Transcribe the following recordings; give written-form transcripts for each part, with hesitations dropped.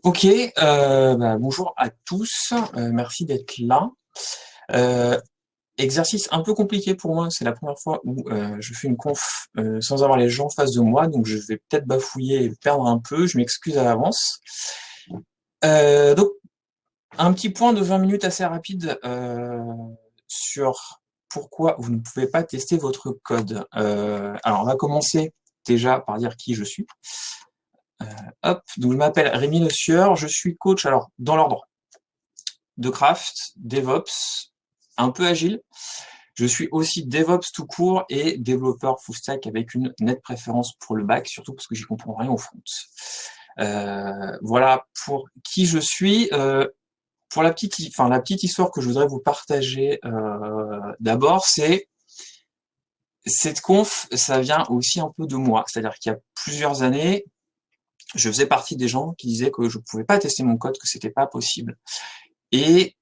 Ok, bonjour à tous, merci d'être là. Euh, Exercice un peu compliqué pour moi, c'est la première fois où je fais une conf sans avoir les gens en face de moi, donc je vais peut-être bafouiller et perdre un peu, je m'excuse à l'avance. Donc un petit point de 20 minutes assez rapide sur pourquoi vous ne pouvez pas tester votre code. Alors on va commencer déjà par dire qui je suis. Hop, donc je m'appelle Rémi Le Sieur, je suis coach, alors dans l'ordre de craft, DevOps, un peu agile. Je suis aussi DevOps tout court et développeur full stack avec une nette préférence pour le back, surtout parce que j'y comprends rien au front. Voilà pour qui je suis. Pour la petite histoire que je voudrais vous partager d'abord, c'est cette conf, ça vient aussi un peu de moi. C'est-à-dire qu'il y a plusieurs années, je faisais partie des gens qui disaient que je pouvais pas tester mon code, que c'était pas possible. Et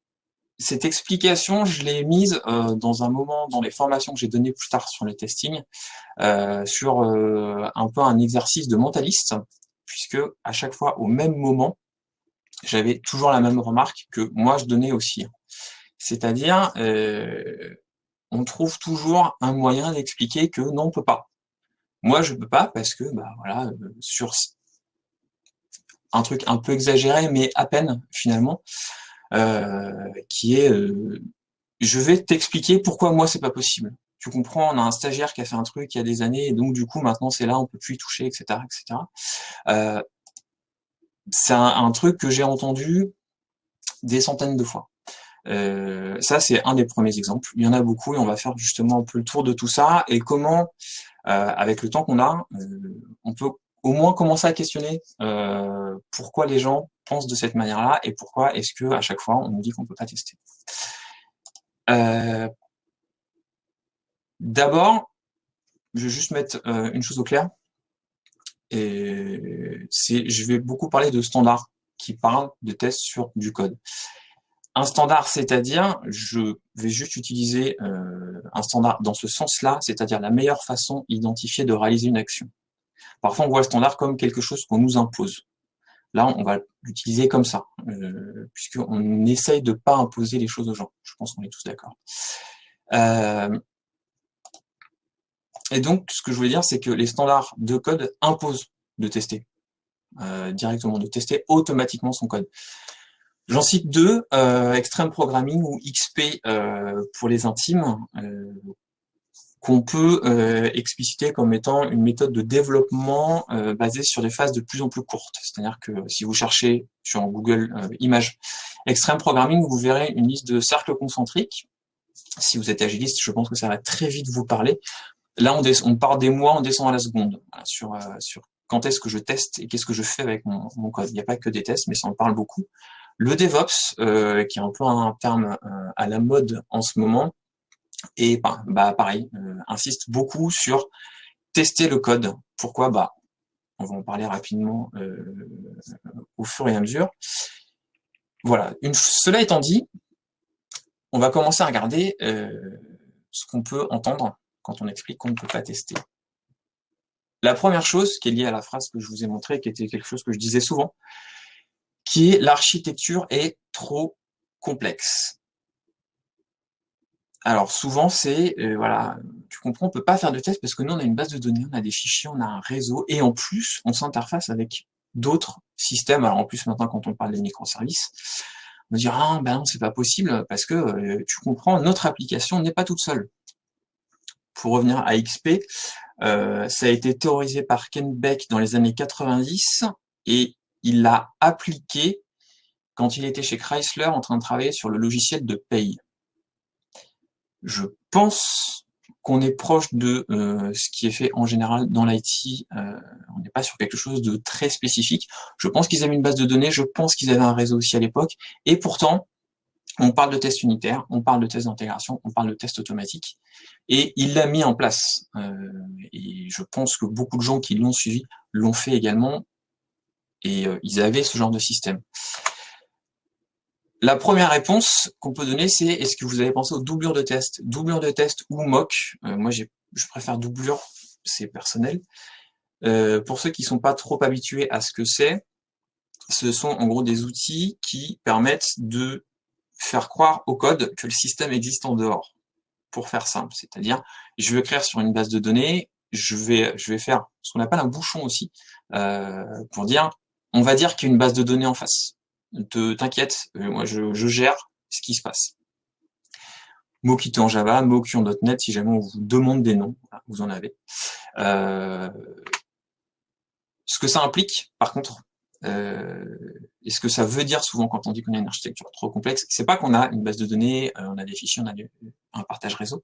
cette explication, je l'ai mise dans un moment dans les formations que j'ai données plus tard sur le testing, sur un peu un exercice de mentaliste, puisque à chaque fois, au même moment, j'avais toujours la même remarque que moi je donnais aussi. C'est-à-dire, on trouve toujours un moyen d'expliquer que non, on peut pas. Moi, je peux pas parce que, bah voilà, sur un truc un peu exagéré, mais à peine finalement, qui est je vais t'expliquer pourquoi moi c'est pas possible. Tu comprends, on a un stagiaire qui a fait un truc il y a des années, et donc du coup maintenant c'est là, on peut plus y toucher, etc., etc. Euh, c'est un truc que j'ai entendu des centaines de fois. Ça c'est un des premiers exemples. Il y en a beaucoup et on va faire justement un peu le tour de tout ça et comment, avec le temps qu'on a, on peut au moins commencer à questionner pourquoi les gens pensent de cette manière-là et pourquoi est-ce que à chaque fois on nous dit qu'on peut pas tester. Euh, D'abord, je vais juste mettre une chose au clair. Et je vais beaucoup parler de standards qui parlent de tests sur du code. Un standard, c'est-à-dire, je vais juste utiliser un standard dans ce sens-là, c'est-à-dire la meilleure façon identifiée de réaliser une action. Parfois, on voit le standard comme quelque chose qu'on nous impose. Là, on va l'utiliser comme ça, puisqu'on essaye de pas imposer les choses aux gens. Je pense qu'on est tous d'accord. Euh, et donc, ce que je voulais dire, c'est que les standards de code imposent de tester directement, de tester automatiquement son code. J'en cite deux, Extreme Programming ou XP pour les intimes, qu'on peut expliciter comme étant une méthode de développement basée sur des phases de plus en plus courtes. C'est-à-dire que si vous cherchez sur Google Images Extreme Programming, vous verrez une liste de cercles concentriques. Si vous êtes agiliste, je pense que ça va très vite vous parler. Là, on part des mois, on descend à la seconde, voilà, sur quand est-ce que je teste et qu'est-ce que je fais avec mon code. Il n'y a pas que des tests, mais ça en parle beaucoup. Le DevOps, qui est un peu un terme à la mode en ce moment, et pareil, insiste beaucoup sur tester le code. Pourquoi? On va en parler rapidement au fur et à mesure. Voilà. Cela étant dit, on va commencer à regarder ce qu'on peut entendre quand on explique qu'on ne peut pas tester. La première chose qui est liée à la phrase que je vous ai montrée, qui était quelque chose que je disais souvent, qui est l'architecture est trop complexe. Alors souvent c'est voilà, tu comprends, on peut pas faire de test parce que nous on a une base de données, on a des fichiers, on a un réseau et en plus on s'interface avec d'autres systèmes. Alors en plus maintenant quand on parle des microservices, on va dire ah ben non c'est pas possible parce que tu comprends, notre application n'est pas toute seule. Pour revenir à XP, ça a été théorisé par Ken Beck dans les années 90 et il l'a appliqué quand il était chez Chrysler en train de travailler sur le logiciel de paye. Je pense qu'on est proche de ce qui est fait en général dans l'IT. On n'est pas sur quelque chose de très spécifique. Je pense qu'ils avaient une base de données, je pense qu'ils avaient un réseau aussi à l'époque. Et pourtant, on parle de tests unitaires, on parle de tests d'intégration, on parle de tests automatiques. Et il l'a mis en place. Et je pense que beaucoup de gens qui l'ont suivi l'ont fait également. Et ils avaient ce genre de système. La première réponse qu'on peut donner, c'est est-ce que vous avez pensé aux doublures de test? Doublure de test ou mock. Moi, je préfère doublure, c'est personnel. Pour ceux qui sont pas trop habitués à ce que c'est, ce sont en gros des outils qui permettent de faire croire au code que le système existe en dehors. Pour faire simple, c'est-à-dire, je vais écrire sur une base de données, je vais faire ce qu'on appelle un bouchon aussi, pour dire, on va dire qu'il y a une base de données en face. T'inquiète, moi je gère ce qui se passe. Mockito en Java, Mockito en .NET, si jamais on vous demande des noms, vous en avez. Ce que ça implique, par contre, et ce que ça veut dire souvent quand on dit qu'on a une architecture trop complexe, c'est pas qu'on a une base de données, on a des fichiers, on a un partage réseau.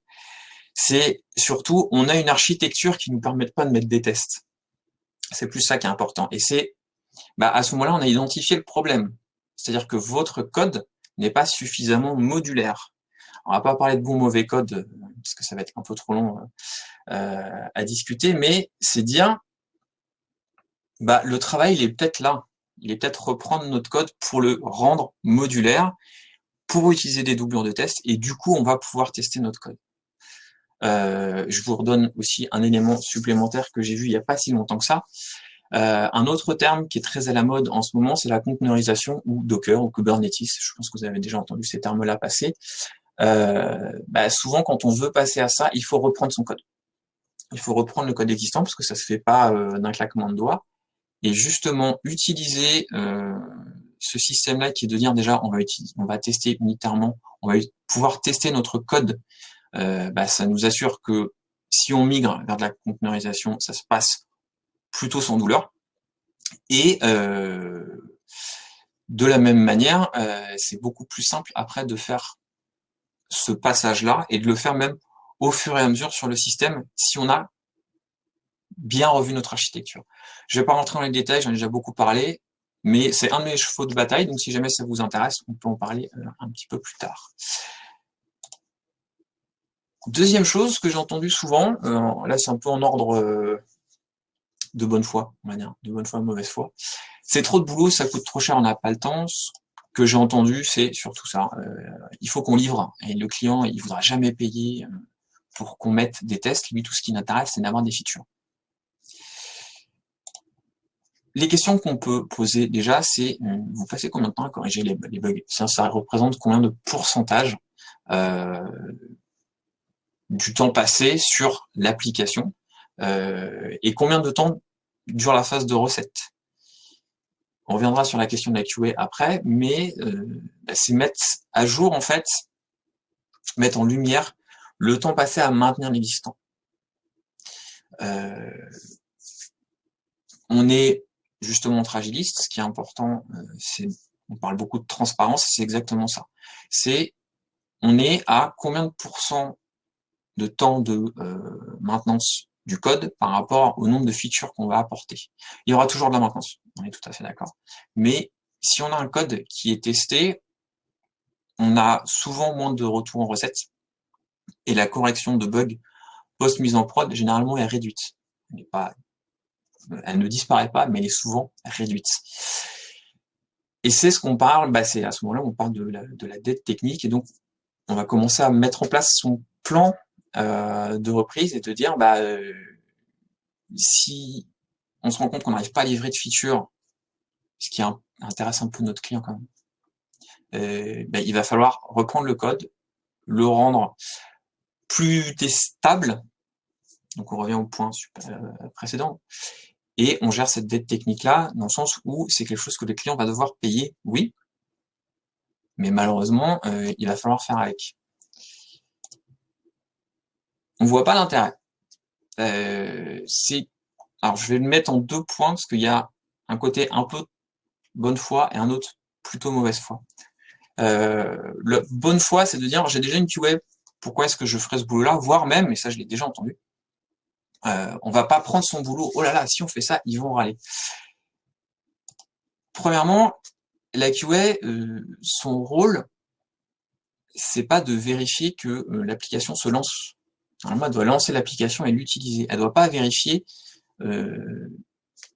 C'est surtout, on a une architecture qui nous permet pas de mettre des tests. C'est plus ça qui est important. Et c'est, à ce moment-là, on a identifié le problème. C'est-à-dire que votre code n'est pas suffisamment modulaire. On va pas parler de bon mauvais code, parce que ça va être un peu trop long à discuter, mais c'est dire, le travail, il est peut-être là. Il est peut-être reprendre notre code pour le rendre modulaire, pour utiliser des doublures de tests, et du coup, on va pouvoir tester notre code. Je vous redonne aussi un élément supplémentaire que j'ai vu il n'y a pas si longtemps que ça. Un autre terme qui est très à la mode en ce moment, c'est la conteneurisation ou Docker ou Kubernetes. Je pense que vous avez déjà entendu ces termes-là passer. Souvent, quand on veut passer à ça, il faut reprendre son code. Il faut reprendre le code existant parce que ça se fait pas d'un claquement de doigts. Et justement, utiliser ce système-là qui est de dire déjà, on va tester unitairement, on va pouvoir tester notre code. Ça nous assure que si on migre vers de la conteneurisation, ça se passe plutôt sans douleur. Et de la même manière, c'est beaucoup plus simple après de faire ce passage-là et de le faire même au fur et à mesure sur le système si on a bien revu notre architecture. Je vais pas rentrer dans les détails, j'en ai déjà beaucoup parlé, mais c'est un de mes chevaux de bataille, donc si jamais ça vous intéresse, on peut en parler un petit peu plus tard. Deuxième chose que j'ai entendu souvent, là c'est un peu en ordre de bonne foi, on va dire, de bonne foi, de mauvaise foi. C'est trop de boulot, ça coûte trop cher, on n'a pas le temps. Ce que j'ai entendu, c'est surtout ça. Il faut qu'on livre, et le client, il voudra jamais payer pour qu'on mette des tests. Lui, tout ce qui l'intéresse, c'est d'avoir des features. Les questions qu'on peut poser déjà, c'est vous passez combien de temps à corriger les bugs? Ça représente combien de pourcentage du temps passé sur l'application et combien de temps dure la phase de recette? On reviendra sur la question de la QA après, mais c'est mettre à jour, en fait, mettre en lumière le temps passé à maintenir l'existant. On est justement entre agilistes, ce qui est important, on parle beaucoup de transparence, c'est exactement ça. On est à combien de pourcents de temps de maintenance du code par rapport au nombre de features qu'on va apporter. Il y aura toujours de la maintenance, on est tout à fait d'accord. Mais si on a un code qui est testé, on a souvent moins de retours en recette et la correction de bugs post-mise en prod, généralement, est réduite. Elle ne disparaît pas, mais elle est souvent réduite. Et c'est ce qu'on parle, c'est à ce moment-là, on parle de la dette technique, et donc on va commencer à mettre en place son plan de reprise et de dire, si on se rend compte qu'on n'arrive pas à livrer de features, ce qui intéresse un peu notre client quand même, il va falloir reprendre le code, le rendre plus testable, donc on revient au point précédent, et on gère cette dette technique-là dans le sens où c'est quelque chose que le client va devoir payer, oui, mais malheureusement, il va falloir faire avec. On voit pas l'intérêt. Alors je vais le mettre en 2 points parce qu'il y a un côté un peu bonne foi et un autre plutôt mauvaise foi. Le bonne foi, c'est de dire j'ai déjà une QA, pourquoi est-ce que je ferais ce boulot-là, voire même, et ça je l'ai déjà entendu, on va pas prendre son boulot, oh là là, si on fait ça, ils vont râler. Premièrement, la QA, son rôle, c'est pas de vérifier que l'application se lance. Normalement, elle doit lancer l'application et l'utiliser. Elle doit pas vérifier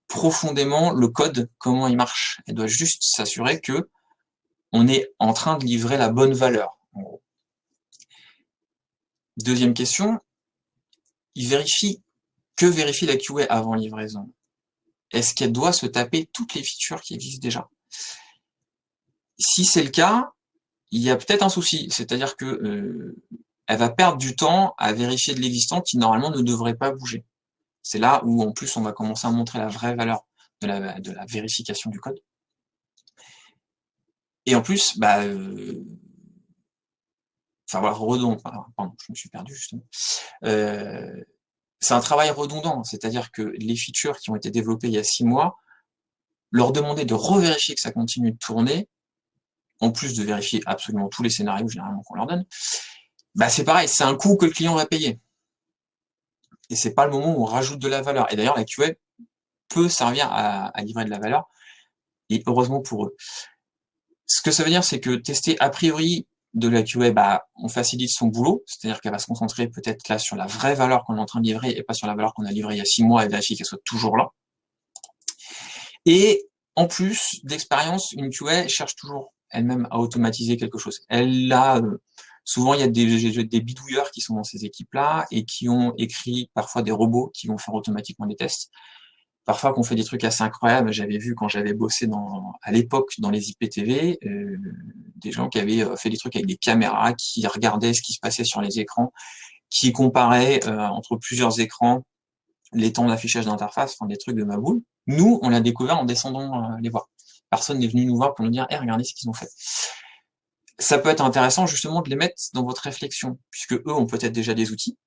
profondément le code, comment il marche. Elle doit juste s'assurer que on est en train de livrer la bonne valeur, en gros. Deuxième question, que vérifie la QA avant livraison? Est-ce qu'elle doit se taper toutes les features qui existent déjà? Si c'est le cas, il y a peut-être un souci, c'est-à-dire que elle va perdre du temps à vérifier de l'existant qui normalement ne devrait pas bouger. C'est là où en plus on va commencer à montrer la vraie valeur de la vérification du code. Et en plus, enfin voilà, redondant, pardon, je me suis perdu justement. C'est un travail redondant, c'est-à-dire que les features qui ont été développées il y a 6 mois, leur demander de revérifier que ça continue de tourner, en plus de vérifier absolument tous les scénarios généralement qu'on leur donne, c'est pareil, c'est un coût que le client va payer. Et c'est pas le moment où on rajoute de la valeur. Et d'ailleurs, la QA peut servir à livrer de la valeur, et heureusement pour eux. Ce que ça veut dire, c'est que tester a priori de la QA, on facilite son boulot, c'est-à-dire qu'elle va se concentrer peut-être là sur la vraie valeur qu'on est en train de livrer et pas sur la valeur qu'on a livrée il y a 6 mois et vérifier qu'elle soit toujours là. Et en plus d'expérience, une QA cherche toujours elle-même à automatiser quelque chose. Elle a souvent il y a des bidouilleurs qui sont dans ces équipes-là et qui ont écrit parfois des robots qui vont faire automatiquement des tests. Parfois qu'on fait des trucs assez incroyables. J'avais vu quand j'avais bossé à l'époque dans les IPTV, des gens qui avaient fait des trucs avec des caméras, qui regardaient ce qui se passait sur les écrans, qui comparaient entre plusieurs écrans les temps d'affichage d'interface, enfin des trucs de ma boule. Nous, on l'a découvert en descendant les voir. Personne n'est venu nous voir pour nous dire « regardez ce qu'ils ont fait ». Ça peut être intéressant justement de les mettre dans votre réflexion, puisque eux ont peut-être déjà des outils,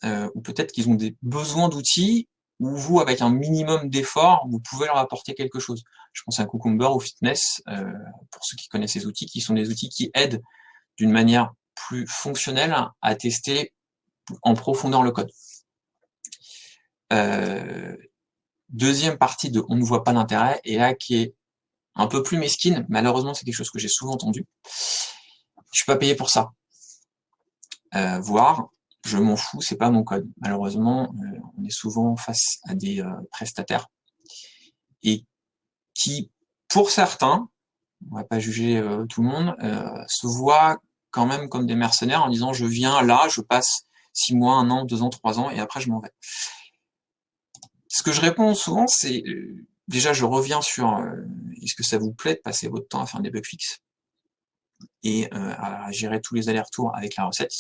ou peut-être qu'ils ont des besoins d'outils, où vous, avec un minimum d'effort, vous pouvez leur apporter quelque chose. Je pense à Cucumber ou Fitness, pour ceux qui connaissent ces outils, qui sont des outils qui aident d'une manière plus fonctionnelle à tester en profondeur le code. Deuxième partie de on ne voit pas l'intérêt, et là qui est un peu plus mesquine, malheureusement c'est quelque chose que j'ai souvent entendu. Je suis pas payé pour ça. Voire, je m'en fous, c'est pas mon code. Malheureusement, on est souvent face à des prestataires et qui, pour certains, on va pas juger tout le monde, se voient quand même comme des mercenaires en disant je viens là, je passe 6 mois, 1 an, 2 ans, 3 ans et après je m'en vais. Ce que je réponds souvent, c'est déjà je reviens sur est-ce que ça vous plaît de passer votre temps à faire des bug fixes et à gérer tous les allers-retours avec la recette.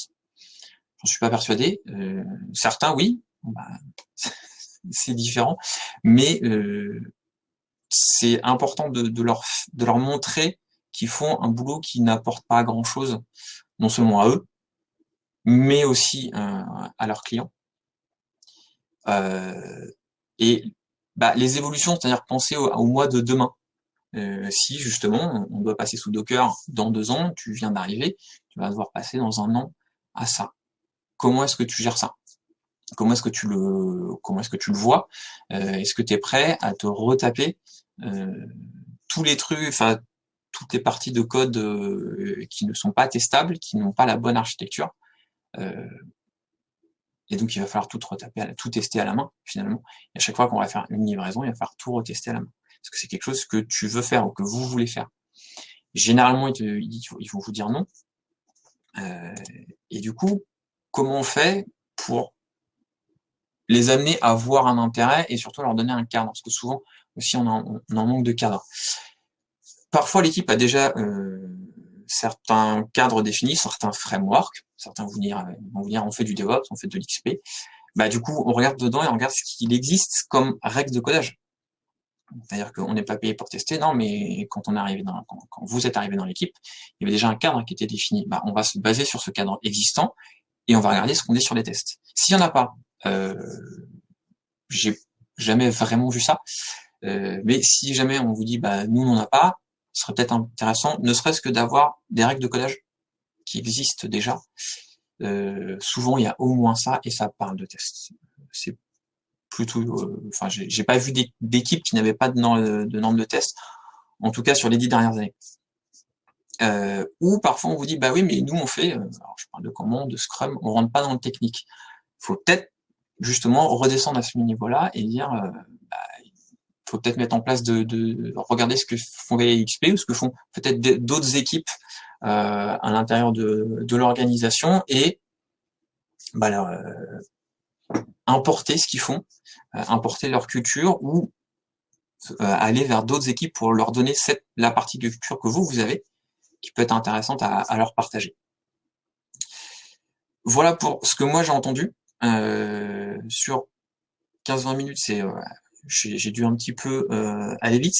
J'en suis pas persuadé. Certains, oui, c'est différent, mais c'est important de leur montrer qu'ils font un boulot qui n'apporte pas grand-chose, non seulement à eux, mais aussi à leurs clients. Et les évolutions, c'est-à-dire penser au mois de demain. Si justement on doit passer sous Docker dans 2 ans, tu viens d'arriver, tu vas devoir passer dans 1 an à ça. Comment est-ce que tu gères ça? Comment est-ce que tu le vois? Est-ce que tu es prêt à te retaper tous les trucs, enfin toutes les parties de code qui ne sont pas testables, qui n'ont pas la bonne architecture, et donc il va falloir tout retaper, tout tester à la main finalement. Et à chaque fois qu'on va faire une livraison, il va falloir tout retester à la main, parce que c'est quelque chose que tu veux faire ou que vous voulez faire. Généralement, ils vont vous dire non. Et du coup, comment on fait pour les amener à voir un intérêt et surtout leur donner un cadre, parce que souvent aussi on en manque de cadre. Parfois l'équipe a déjà certains cadres définis, certains frameworks, certains vont vous dire on fait du DevOps, on fait de l'XP. Du coup on regarde dedans et on regarde ce qu'il existe comme règles de codage. C'est-à-dire qu'on n'est pas payé pour tester, non, mais quand vous êtes arrivé dans l'équipe, il y avait déjà un cadre qui était défini. On va se baser sur ce cadre existant et on va regarder ce qu'on dit sur les tests. S'il n'y en a pas, j'ai jamais vraiment vu ça, mais si jamais on vous dit nous on n'en a pas, ce serait peut-être intéressant, ne serait-ce que d'avoir des règles de codage qui existent déjà. Souvent il y a au moins ça et ça parle de tests. C'est plutôt, j'ai pas vu d'équipe qui n'avait pas de normes de test, en tout cas sur les 10 dernières années. Ou parfois on vous dit oui mais nous on fait, alors je parle de commande, de Scrum, on rentre pas dans le technique. Il faut peut-être justement redescendre à ce niveau-là et dire il faut peut-être mettre en place de regarder ce que font les XP ou ce que font peut-être d'autres équipes à l'intérieur de l'organisation et importer ce qu'ils font, importer leur culture ou aller vers d'autres équipes pour leur donner la partie du feature que vous avez, qui peut être intéressante à leur partager. Voilà pour ce que moi j'ai entendu. Sur 15-20 minutes, j'ai dû un petit peu aller vite.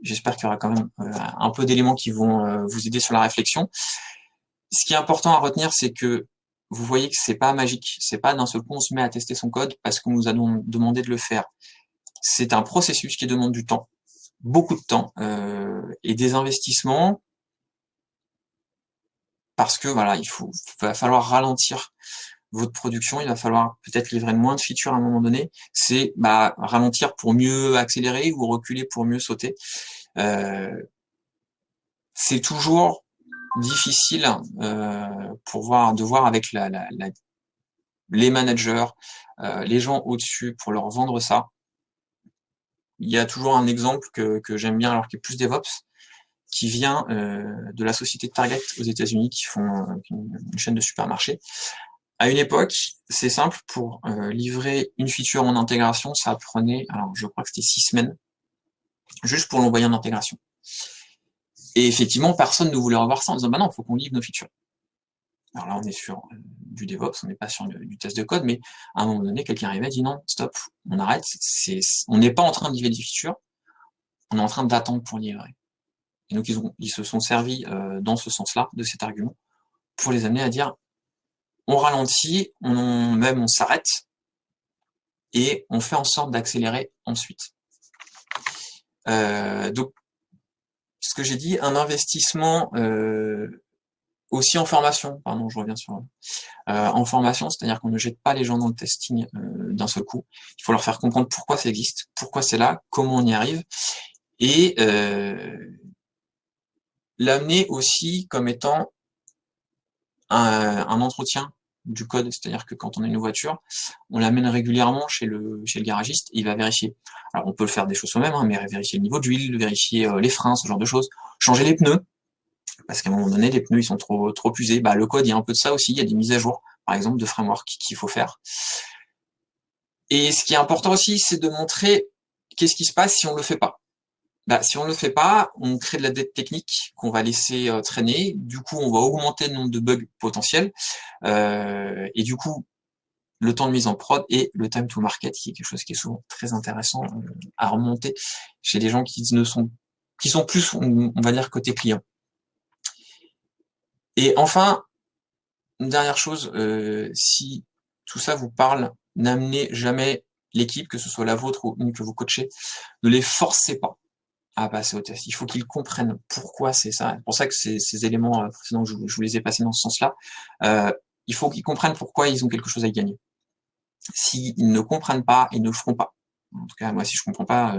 J'espère qu'il y aura quand même un peu d'éléments qui vont vous aider sur la réflexion. Ce qui est important à retenir, c'est que vous voyez que c'est pas magique. C'est pas d'un seul coup on se met à tester son code parce qu'on nous a demandé de le faire. C'est un processus qui demande du temps, beaucoup de temps et des investissements, parce que voilà, va falloir ralentir votre production, il va falloir peut-être livrer moins de features à un moment donné. C'est ralentir pour mieux accélérer ou reculer pour mieux sauter. C'est toujours difficile de voir avec les managers, les gens au-dessus pour leur vendre ça. Il y a toujours un exemple que j'aime bien, alors qui est plus DevOps, qui vient de la société Target aux États-Unis, qui font une chaîne de supermarchés. À une époque, c'est simple, pour livrer une feature en intégration, ça prenait, alors je crois que c'était 6 semaines, juste pour l'envoyer en intégration. Et effectivement, personne ne voulait revoir ça en disant, bah non, il faut qu'on livre nos features. Alors là, on est sur du DevOps, on n'est pas sur du test de code, mais à un moment donné, quelqu'un arrivait et dit non, stop, on arrête, on n'est pas en train de livrer des features, on est en train d'attendre pour livrer. Et donc, ils se sont servis dans ce sens-là, de cet argument, pour les amener à dire, on ralentit, on s'arrête, et on fait en sorte d'accélérer ensuite. Donc, ce que j'ai dit, un investissement aussi en formation, pardon, je reviens sur en formation, c'est-à-dire qu'on ne jette pas les gens dans le testing d'un seul coup. Il faut leur faire comprendre pourquoi ça existe, pourquoi c'est là, comment on y arrive, et l'amener aussi comme étant un entretien du code, c'est-à-dire que quand on a une voiture, on l'amène régulièrement chez le garagiste, il va vérifier. Alors on peut le faire des choses soi-même, mais vérifier le niveau d'huile, vérifier les freins, ce genre de choses, changer les pneus, parce qu'à un moment donné, les pneus ils sont trop usés. Le code, il y a un peu de ça aussi, il y a des mises à jour, par exemple de framework qu'il faut faire. Et ce qui est important aussi, c'est de montrer qu'est-ce qui se passe si on le fait pas. Si on le fait pas, on crée de la dette technique qu'on va laisser traîner. Du coup, on va augmenter le nombre de bugs potentiels. Et du coup, le temps de mise en prod et le time to market, qui est quelque chose qui est souvent très intéressant à remonter chez des gens qui sont plus, on va dire, côté client. Et enfin, une dernière chose, si tout ça vous parle, n'amenez jamais l'équipe, que ce soit la vôtre ou une que vous coachez, ne les forcez pas à passer au test. Il faut qu'ils comprennent pourquoi c'est ça. C'est pour ça que ces éléments précédents, je vous les ai passés dans ce sens-là. Il faut qu'ils comprennent pourquoi ils ont quelque chose à y gagner. S'ils ne comprennent pas, ils ne le feront pas. En tout cas, moi, si je comprends pas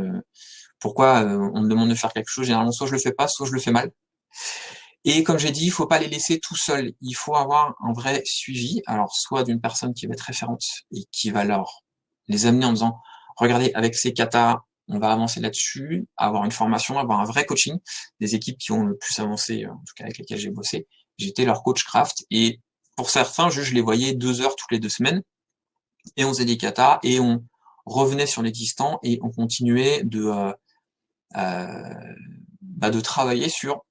pourquoi on me demande de faire quelque chose, généralement, soit je le fais pas, soit je le fais mal. Et comme j'ai dit, il faut pas les laisser tout seuls. Il faut avoir un vrai suivi. Alors, soit d'une personne qui va être référente et qui va les amener en disant, regardez, avec ces katas, on va avancer là-dessus, avoir une formation, avoir un vrai coaching. Des équipes qui ont le plus avancé, en tout cas avec lesquelles j'ai bossé, j'étais leur coach craft. Et pour certains, je les voyais 2 heures toutes les 2 semaines. Et on faisait des katas et on revenait sur l'existant et on continuait de travailler sur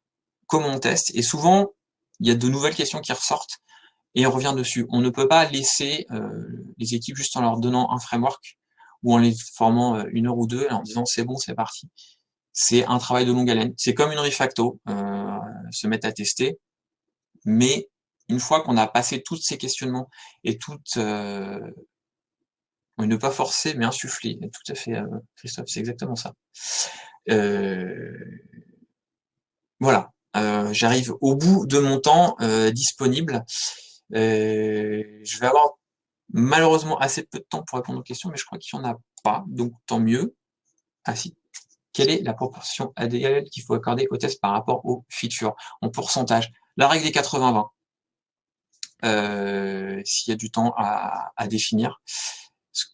comment on teste. Et souvent, il y a de nouvelles questions qui ressortent et on revient dessus. On ne peut pas laisser les équipes juste en leur donnant un framework ou en les formant 1 heure ou 2 et en disant c'est bon, c'est parti. C'est un travail de longue haleine. C'est comme une refacto, se mettre à tester, mais une fois qu'on a passé tous ces questionnements et ne pas forcer, mais insuffler. Tout à fait, Christophe, c'est exactement ça. Voilà. J'arrive au bout de mon temps disponible. Je vais avoir malheureusement assez peu de temps pour répondre aux questions, mais je crois qu'il n'y en a pas, donc tant mieux. Ah si. Quelle est la proportion ADL qu'il faut accorder au test par rapport aux features en pourcentage? La règle des 80-20. S'il y a du temps à définir. Ce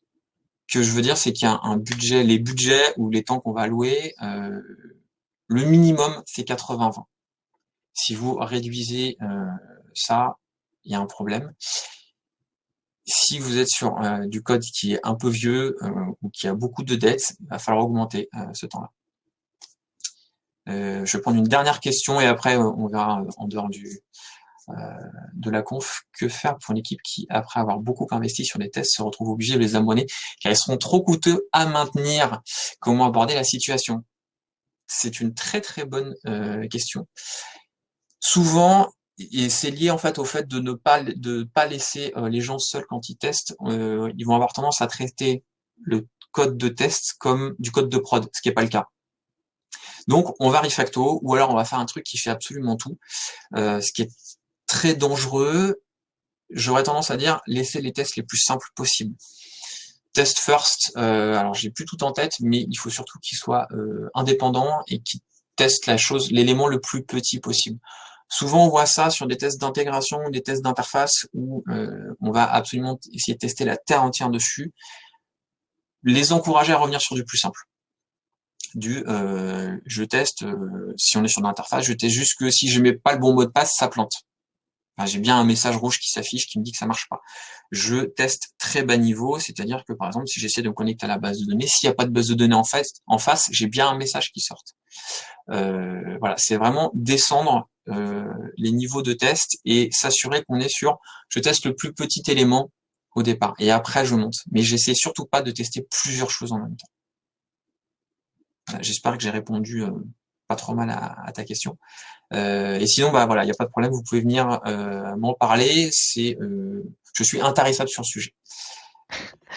que je veux dire, c'est qu'il y a un budget, les budgets ou les temps qu'on va allouer, le minimum, c'est 80-20. Si vous réduisez ça, il y a un problème. Si vous êtes sur du code qui est un peu vieux ou qui a beaucoup de dettes, il va falloir augmenter ce temps-là. Je vais prendre une dernière question et après on verra en dehors de la conf, que faire pour une équipe qui, après avoir beaucoup investi sur des tests, se retrouve obligée de les abandonner car ils seront trop coûteux à maintenir. Comment aborder la situation? C'est une très très bonne question. Souvent, et c'est lié en fait au fait de ne pas laisser les gens seuls quand ils testent. Ils vont avoir tendance à traiter le code de test comme du code de prod, ce qui n'est pas le cas. Donc on va refacto, ou alors on va faire un truc qui fait absolument tout, ce qui est très dangereux. J'aurais tendance à dire laisser les tests les plus simples possibles. Test first, alors j'ai plus tout en tête, mais il faut surtout qu'ils soient indépendants et qu'ils testent l'élément le plus petit possible. Souvent, on voit ça sur des tests d'intégration ou des tests d'interface où on va absolument essayer de tester la terre entière dessus. Les encourager à revenir sur du plus simple. Je teste, si on est sur l'interface, je teste juste que si je mets pas le bon mot de passe, ça plante. Enfin, j'ai bien un message rouge qui s'affiche qui me dit que ça marche pas. Je teste très bas niveau, c'est-à-dire que par exemple, si j'essaie de me connecter à la base de données, s'il n'y a pas de base de données en face, j'ai bien un message qui sort. Voilà, c'est vraiment descendre les niveaux de test et s'assurer qu'on est sur je teste le plus petit élément au départ et après je monte. Mais j'essaie surtout pas de tester plusieurs choses en même temps. Voilà, j'espère que j'ai répondu pas trop mal à ta question. Et sinon, bah voilà, il n'y a pas de problème, vous pouvez venir m'en parler. Je suis intarissable sur le sujet.